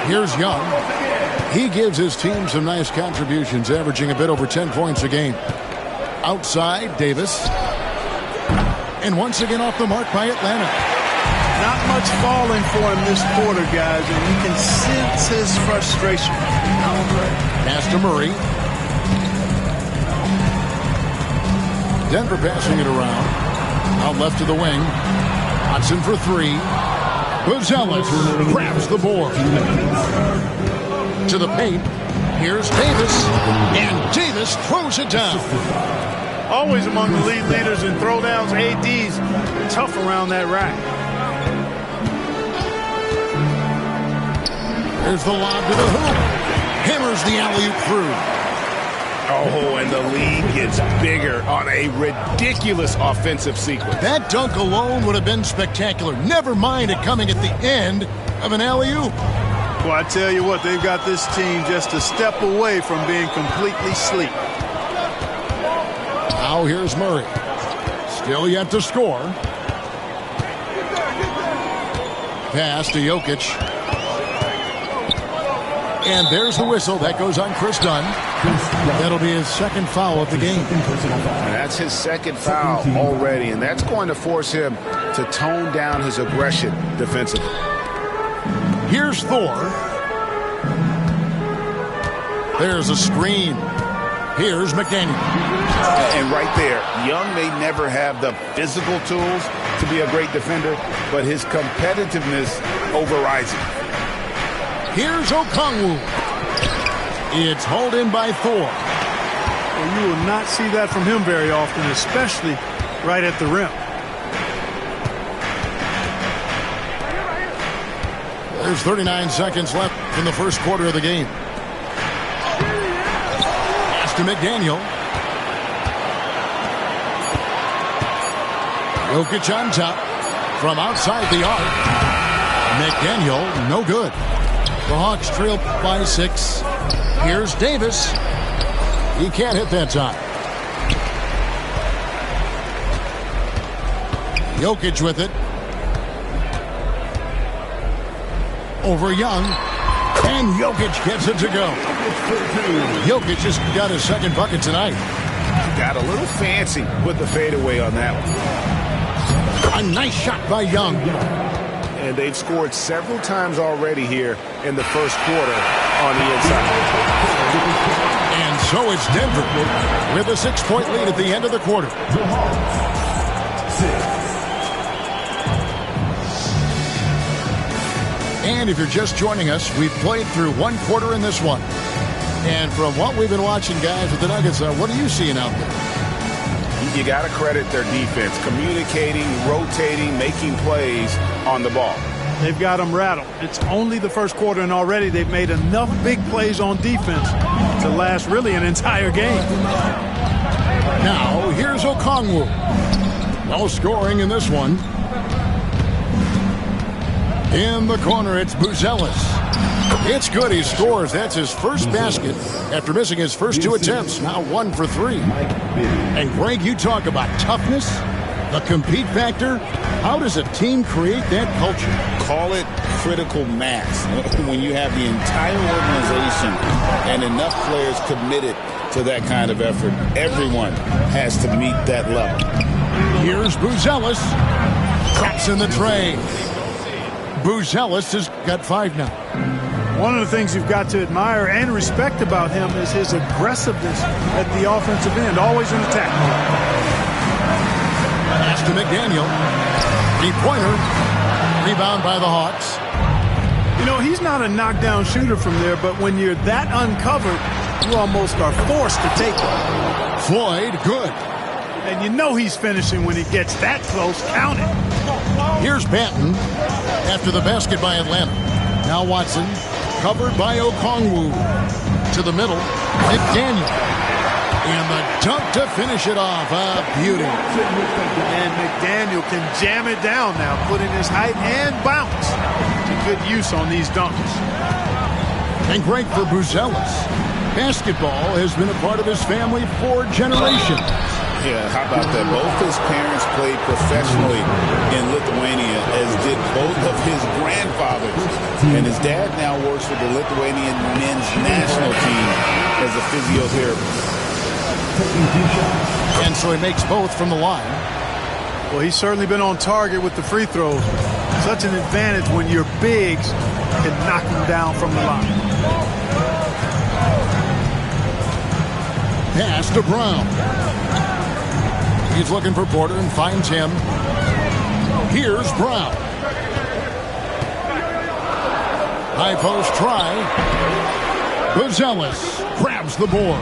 Here's Young. He gives his team some nice contributions, averaging a bit over 10 points a game. Outside, Davis. And once again off the mark by Atlanta. Not much falling for him this quarter, guys, and you can sense his frustration. Pass to Murray. Denver passing it around. Out left to the wing. Hudson for three. Buzelis grabs the board. To the paint. Here's Davis. And Davis throws it down. Always among the lead leaders in throwdowns. AD's tough around that rack. There's the lob to the hoop. Hammers the alley-oop through. Oh, and the lead gets bigger on a ridiculous offensive sequence. That dunk alone would have been spectacular. Never mind it coming at the end of an alley-oop. Well, I tell you what, they've got this team just a step away from being completely asleep. Now here's Murray. Still yet to score. Pass to Jokic. And there's the whistle. That goes on Chris Dunn. That'll be his second foul of the game. That's his second foul already, and that's going to force him to tone down his aggression defensively. Here's Thor. There's a screen. Here's McDaniel. And right there, Young may never have the physical tools to be a great defender, but his competitiveness overrides it. Here's Okongwu. It's hauled in by Thor. Well, you will not see that from him very often, especially right at the rim. There's 39 seconds left in the first quarter of the game. Pass to McDaniel. Jokic on top from outside the arc. McDaniel, no good. The Hawks trail by 6. Here's Davis. He can't hit that time. Jokic with it. Over Young. And Jokic gets it to go. Jokic just got his second bucket tonight. Got a little fancy with the fadeaway on that one. A nice shot by Young. And they've scored several times already here in the first quarter on the inside. And so it's Denver with a 6-point lead at the end of the quarter. And if you're just joining us, we've played through one quarter in this one. And from what we've been watching, guys, with the Nuggets, what are you seeing out there? You got to credit their defense, communicating, rotating, making plays on the ball. They've got them rattled. It's only the first quarter, and already they've made enough big plays on defense to last really an entire game. Now, here's Okongwu. No scoring in this one. In the corner, it's Buzelis. It's good. He scores. That's his first basket after missing his first 2 attempts. Now 1 for 3. And, Greg, you talk about toughness, the compete factor. How does a team create that culture? Call it critical mass. When you have the entire organization and enough players committed to that kind of effort, everyone has to meet that level. Here's Buzelis. Traps in the tray. Buzelis has got 5 now. One of the things you've got to admire and respect about him is his aggressiveness at the offensive end, always in attack mode. Pass to McDaniel. 3-pointer. Rebound by the Hawks. You know, he's not a knockdown shooter from there, but when you're that uncovered, you almost are forced to take it. Floyd, good. And you know he's finishing when he gets that close. Count it. Here's Banton after the basket by Atlanta. Now Watson, covered by Okongwu. To the middle, McDaniel. And the dunk to finish it off. A beauty. And McDaniel can jam it down now, putting his height and bounce to good use on these dunks. And great for Buzelis. Basketball has been a part of his family for generations. Yeah, how about that? Both his parents played professionally in Lithuania, as did both of his grandfathers. And his dad now works with the Lithuanian men's national team as a physiotherapist. And so he makes both from the line. Well, he's certainly been on target with the free throws. Such an advantage when your bigs can knock them down from the line. Pass to Brown. He's looking for Porter and finds him. Here's Brown. High post try. Buzelis grabs the board.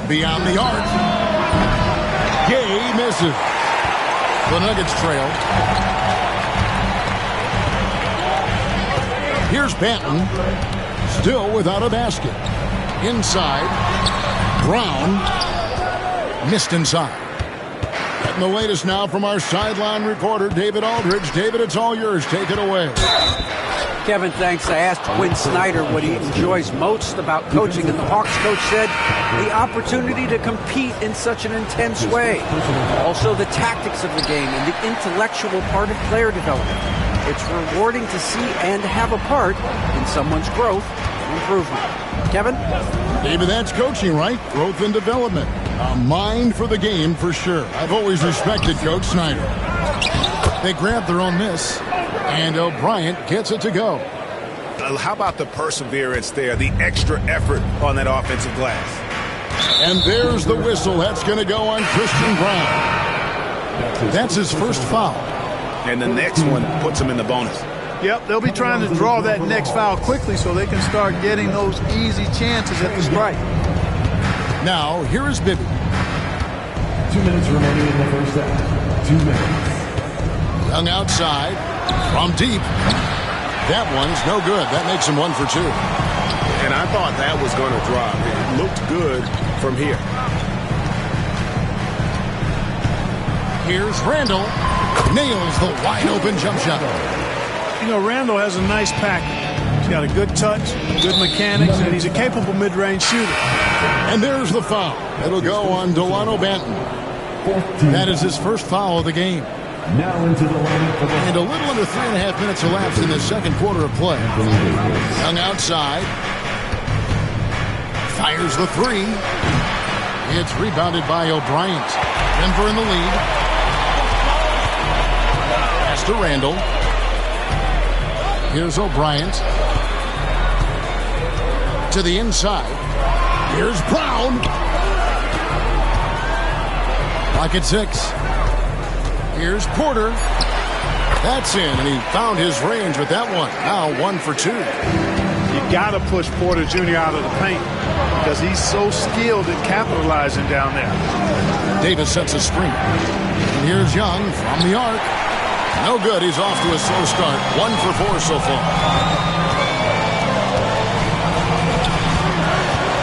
Beyond the arc. Gay misses. The Nuggets trail. Here's Banton. Still without a basket. Inside. Brown. Missed inside. Getting the latest now from our sideline reporter, David Aldridge. David, it's all yours. Take it away. Kevin, thanks. I asked Quinn Snyder what he enjoys most about coaching, and the Hawks coach said the opportunity to compete in such an intense way. Also, the tactics of the game and the intellectual part of player development. It's rewarding to see and have a part in someone's growth and improvement. Kevin? David, that's coaching, right? Growth and development. A mind for the game, for sure. I've always respected Coach Snyder. They grab their own miss. And O'Brien gets it to go. How about the perseverance there, the extra effort on that offensive glass? And there's the whistle. That's going to go on Christian Brown. That's his first foul. And the next one puts him in the bonus. Yep, they'll be trying to draw that next foul quickly so they can start getting those easy chances at the strike. Now, here is Bibby. 2 minutes remaining in the first half. 2 minutes. Young outside. From deep. That one's no good. That makes him 1 for 2. And I thought that was going to drop. It looked good from here. Here's Randall. Nails the wide open jump shot. You know, Randall has a nice package. He's got a good touch, good mechanics, and he's a capable mid-range shooter. And there's the foul. It'll go on Delano Banton. That is his first foul of the game. Now into the line for the... And a little under 3.5 minutes elapsed in the second quarter of play. Young outside. Fires the three. It's rebounded by O'Brien. Denver in the lead. Pass to Randall. Here's O'Brien. To the inside. Here's Brown. Clock at 6. Here's Porter. That's in, and he found his range with that one. Now 1 for 2. You got to push Porter Jr. out of the paint because he's so skilled at capitalizing down there. Davis sets a screen. And here's Young from the arc. No good. He's off to a slow start. 1 for 4 so far.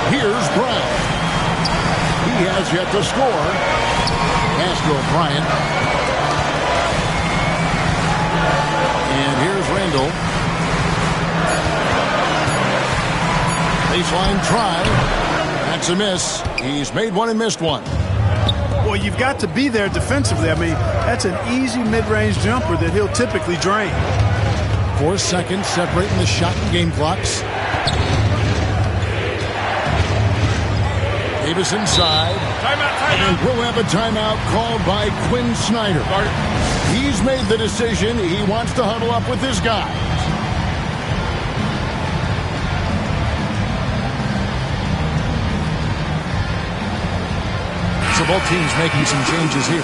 Here's Brown. He has yet to score. Pass to O'Brien. And here's Randall. Baseline try. That's a miss. He's made one and missed one. Well, you've got to be there defensively. I mean, that's an easy mid-range jumper that he'll typically drain. 4 seconds separating the shot and game clocks. Davis inside. Timeout. And we'll have a timeout called by Quinn Snyder. He's made the decision. He wants to huddle up with his guys. So both teams making some changes here.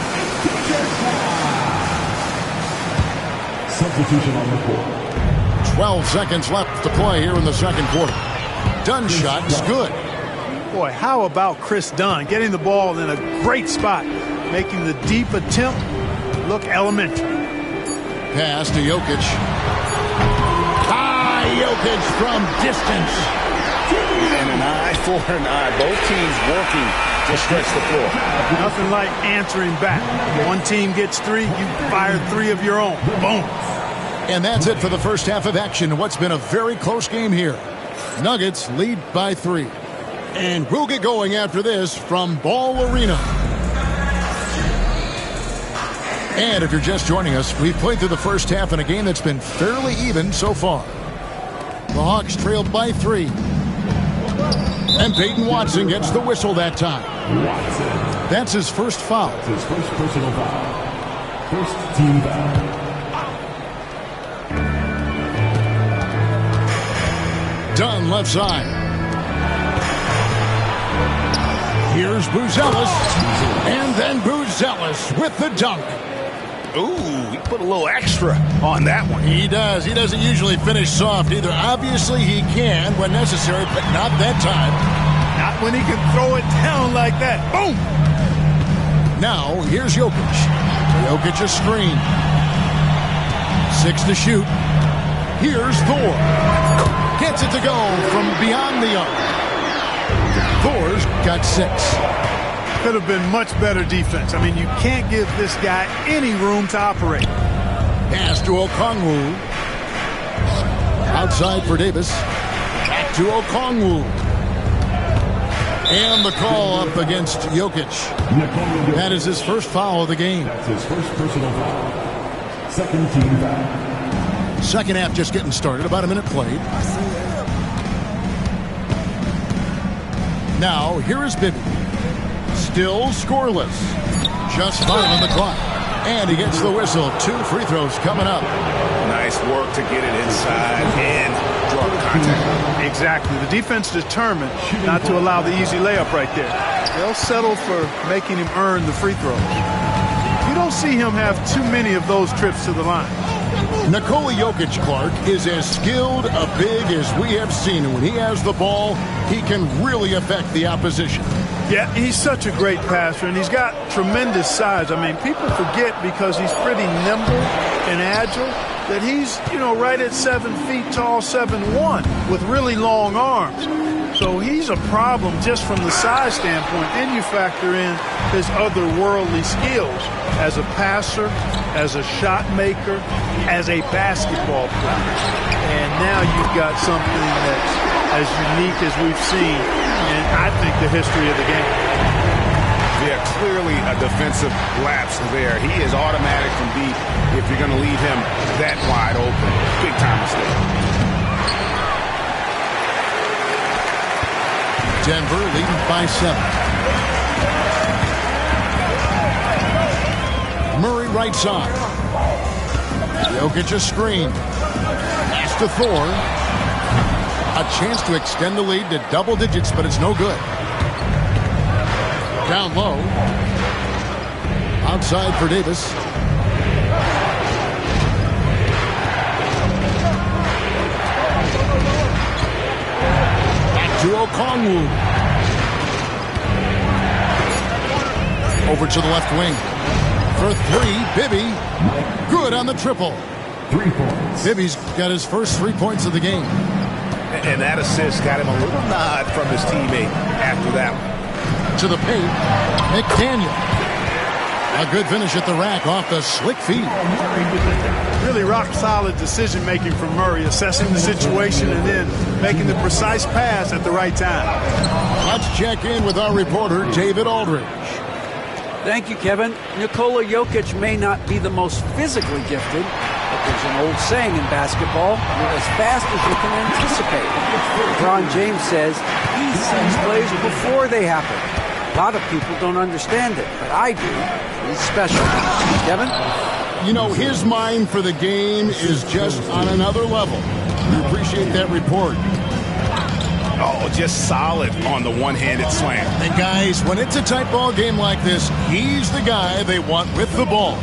Substitution on the court. 12 seconds left to play here in the second quarter. Dunn shot's good. Boy, how about Chris Dunn getting the ball in a great spot, making the deep attempt look elementary. Pass to Jokic. Jokic from distance. And an eye for an eye. Both teams working to stretch the floor. Nothing like answering back. One team gets 3, you fire 3 of your own. Boom. And that's it for the first half of action. What's been a very close game here. Nuggets lead by 3. And we'll get going after this from Ball Arena. And if you're just joining us, we've played through the first half in a game that's been fairly even so far. The Hawks trailed by 3. And Peyton Watson gets the whistle that time. That's his first foul. That's his first personal foul. First team foul. Dunn left side. Here's Buzelis. And then Buzelis with the dunk. Ooh, he put a little extra on that one. He does. He doesn't usually finish soft either. Obviously, he can when necessary, but not that time. Not when he can throw it down like that. Boom! Now, here's Jokic. Jokic a screen. 6 to shoot. Here's Thor. Gets it to go from beyond the arc. Thor's got 6. Could have been much better defense. I mean, you can't give this guy any room to operate. Pass to Okongwu. Outside for Davis. Back to Okongwu. And the call up against Jokic. That is his first foul of the game. That's his first personal foul. Second team foul. Second half just getting started. About a minute played. Now, here is Bibby. Still scoreless. Just 5 on the clock. And he gets the whistle. 2 free throws coming up. Nice work to get it inside and draw the contact. Exactly. The defense determined not to allow the easy layup right there. They'll settle for making him earn the free throws. You don't see him have too many of those trips to the line. Nikola Jokic, Clark, is as skilled a big as we have seen. And when he has the ball, he can really affect the opposition. Yeah, he's such a great passer, and he's got tremendous size. I mean, people forget because he's pretty nimble and agile that he's, right at 7 feet tall, 7'1", with really long arms. So he's a problem just from the size standpoint. Then you factor in his otherworldly skills as a passer, as a shot maker, as a basketball player. And now you've got something that's as unique as we've seen in, I think, the history of the game. Yeah, clearly a defensive lapse there. He is automatic from deep if you're going to leave him that wide open. Big time mistake. Denver leading by 7. Murray right side. Jokic a screen. Pass to Thor. A chance to extend the lead to double digits, but it's no good. Down low. Outside for Davis. Back to Okongwu. Over to the left wing. For 3, Bibby. Good on the triple. 3 points. Bibby's got his first 3 points of the game. And that assist got him a little nod from his teammate after that one. To the paint, McDaniel. A good finish at the rack off the slick feed. Really rock-solid decision-making from Murray, assessing the situation and then making the precise pass at the right time. Let's check in with our reporter, David Aldridge. Thank you, Kevin. Nikola Jokic may not be the most physically gifted, but there's an old saying in basketball, you're as fast as you can anticipate. LeBron James says he sees plays before they happen. A lot of people don't understand it, but I do. He's special. Kevin? His mind for the game is just on another level. We appreciate that report. Oh, just solid on the one-handed slam. And guys, when it's a tight ball game like this, he's the guy they want with the ball.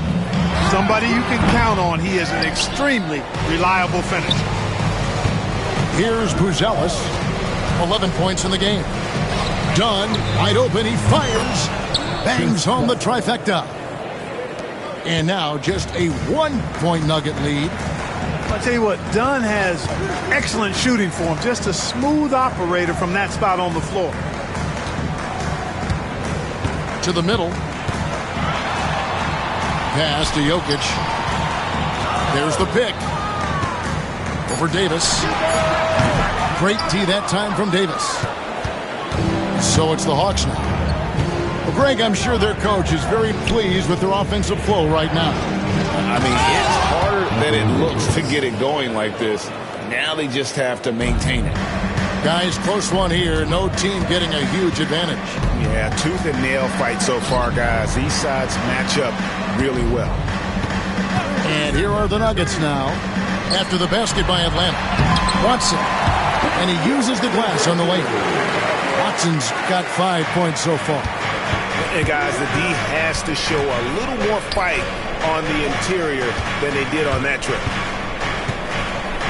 Somebody you can count on. He is an extremely reliable finisher. Here's Buzelis. 11 points in the game. Dunn, wide open, he fires. Bangs home the trifecta. And now just a 1-point Nugget lead. I'll tell you what, Dunn has excellent shooting for him. Just a smooth operator from that spot on the floor. To the middle. Pass to Jokic. There's the pick. Over Davis. Great D that time from Davis. So it's the Hawks now. Well, Greg, I'm sure their coach is very pleased with their offensive flow right now. I mean, it's harder than it looks to get it going like this. Now they just have to maintain it. Guys, close one here. No team getting a huge advantage. Yeah, tooth and nail fight so far, guys. These sides match up really well. And here are the Nuggets now. After the basket by Atlanta. Watson. And he uses the glass on the layup. Watson's got 5 points so far. And guys, the D has to show a little more fight on the interior than they did on that trip.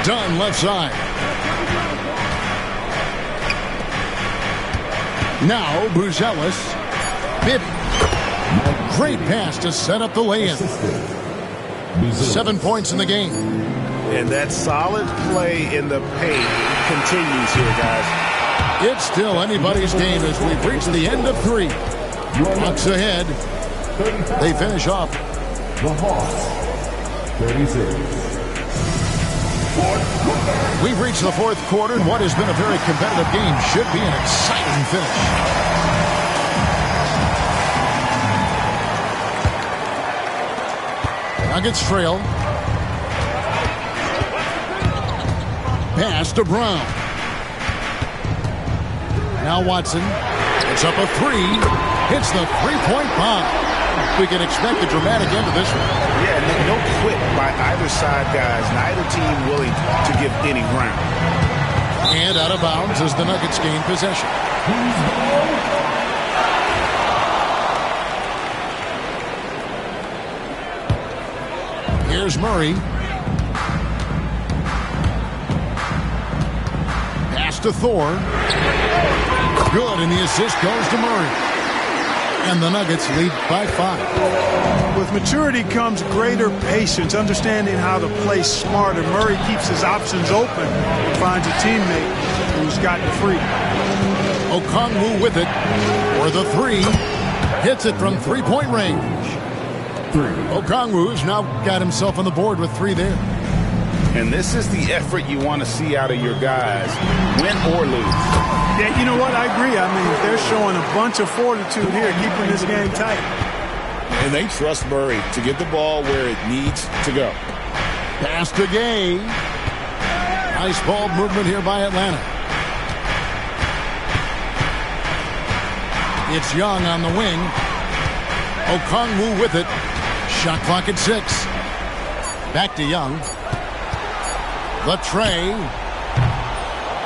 Dunn left side. Now Buzelis. Bibby. Great pass to set up the lay-in. 7 points in the game. And that solid play in the paint continues here, guys. It's still anybody's game as we've reached the end of 3. Bucks ahead. They finish off. The Hawks, 36. We've reached the 4th quarter, and what has been a very competitive game should be an exciting finish. Nuggets trail. Pass to Brown. Now Watson. It's up a 3. Hits the three-point bomb. We can expect a dramatic end to this one. Yeah, no quit by either side, guys. Neither team willing to give any ground. And out of bounds as the Nuggets gain possession. Here's Murray. Pass to Thor. Good, and the assist goes to Murray. And the Nuggets lead by 5. With maturity comes greater patience, understanding how to play smarter. Murray keeps his options open and finds a teammate who's gotten free. Okongwu with it for the 3. Hits it from three-point range. Okongwu's now got himself on the board with 3 there. And this is the effort you want to see out of your guys, win or lose. Yeah, you know what? I agree. I mean, they're showing a bunch of fortitude here, keeping this game tight. And they trust Murray to get the ball where it needs to go. Pass to Gay. Nice ball movement here by Atlanta. It's Young on the wing. Okongwu with it. Shot clock at 6. Back to Young. The tray.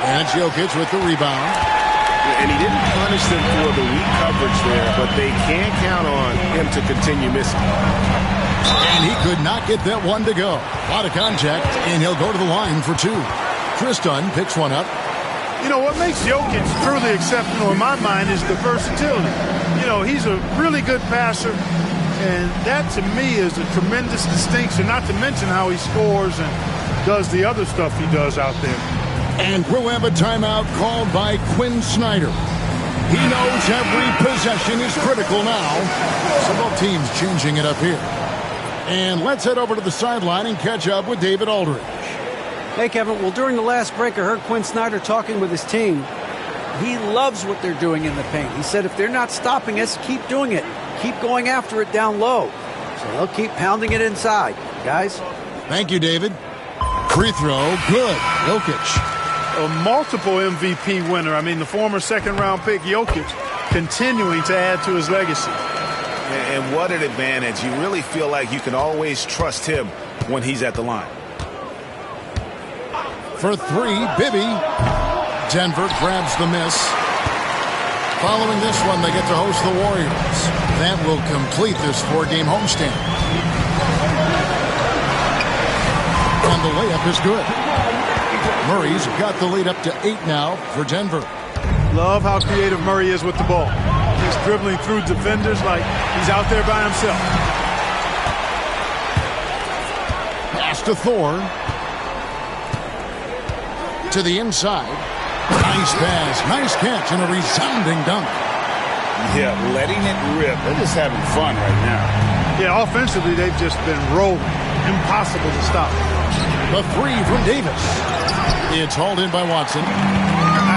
And it's Jokic with the rebound. And he didn't punish them for the weak coverage there, but they can't count on him to continue missing. And he could not get that one to go. A lot of contact, and he'll go to the line for 2. Chris Dunn picks one up. You know, what makes Jokic truly exceptional in my mind is the versatility. You know, he's a really good passer, and that to me is a tremendous distinction, not to mention how he scores and does the other stuff he does out there. And we'll have a timeout called by Quinn Snyder. He knows every possession is critical now. So both teams changing it up here. And let's head over to the sideline and catch up with David Aldridge. Hey, Kevin. Well, during the last break, I heard Quinn Snyder talking with his team. He loves what they're doing in the paint. He said if they're not stopping us, keep doing it. Keep going after it down low. So they'll keep pounding it inside. Guys? Thank you, David. Free throw, good. Jokic. A multiple MVP winner. I mean, the former second-round pick, Jokic, continuing to add to his legacy. And what an advantage. You really feel like you can always trust him when he's at the line. For 3, Bibby. Denver grabs the miss. Following this one, they get to host the Warriors. That will complete this 4-game homestand. And the layup is good. Murray's got the lead up to 8 now for Denver. Love how creative Murray is with the ball. He's dribbling through defenders like he's out there by himself. Pass to Thor. To the inside. Nice pass, nice catch, and a resounding dunk. Yeah, letting it rip. They're just having fun right now. Yeah, offensively, they've just been rolling. Impossible to stop. The 3 from Davis. It's hauled in by Watson.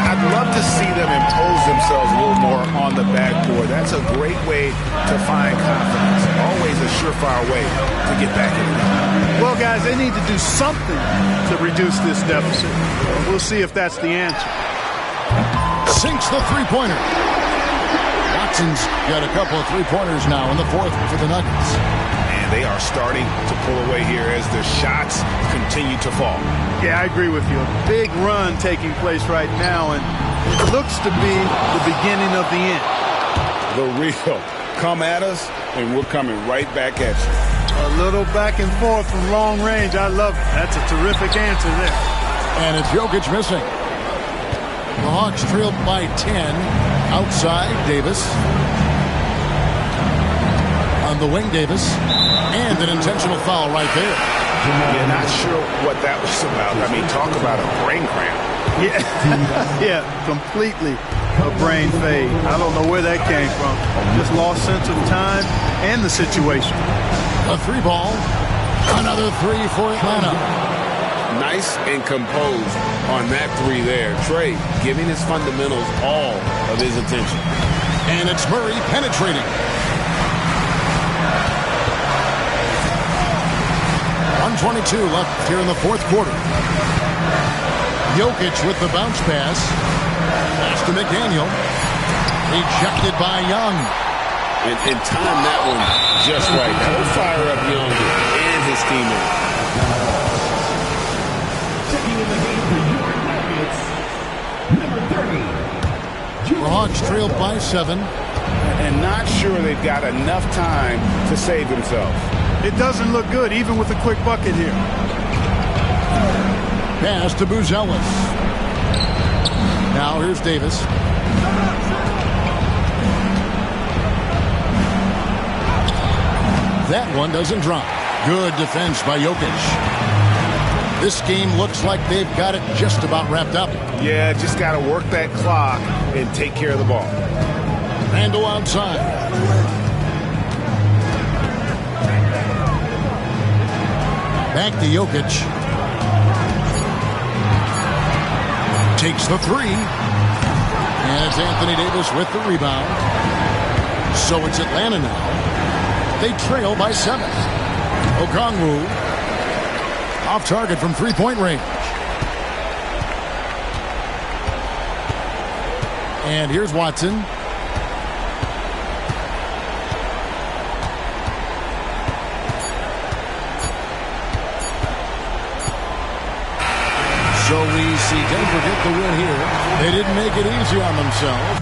I'd love to see them impose themselves a little more on the backboard. That's a great way to find confidence. Always a surefire way to get back in the game. Well, guys, they need to do something to reduce this deficit. We'll see if that's the answer. Sinks the three-pointer. Watson's got a couple of three-pointers now in the fourth for the Nuggets. And they are starting to pull away here as the shots continue to fall. Yeah, I agree with you. A big run taking place right now, and it looks to be the beginning of the end. The real come at us, and we're coming right back at you. A little back and forth from long range. I love it. That's a terrific answer there. And it's Jokic missing. The Hawks trailed by 10. Outside, Davis. On the wing, Davis. And an intentional foul right there. Yeah, not sure what that was about. I mean, talk about a brain cramp. Yeah, yeah, completely a brain fade. I don't know where that came from. Just lost sense of time and the situation. A three ball. Another three for Atlanta. Nice and composed on that three there. Trey giving his fundamentals all of his attention. And it's Murray penetrating. 1:22 left here in the fourth quarter. Jokic with the bounce pass. Pass to McDaniel. Rejected by Young. And time that one just right. That'll fire up Young and his teammates. Checking in the game for your Nuggets, number 30. The Hawks trailed by 7. And not sure they've got enough time to save themselves. It doesn't look good, even with a quick bucket here. Pass to Buzelis. Now here's Davis. That one doesn't drop. Good defense by Jokic. This game looks like they've got it just about wrapped up. Yeah, just got to work that clock and take care of the ball. Randle outside. Back to Jokic. Takes the three. And it's Anthony Davis with the rebound. So it's Atlanta now. They trail by 7. Okongwu off target from three-point range. And here's Watson. So we see Denver get the win here. They didn't make it easy on themselves.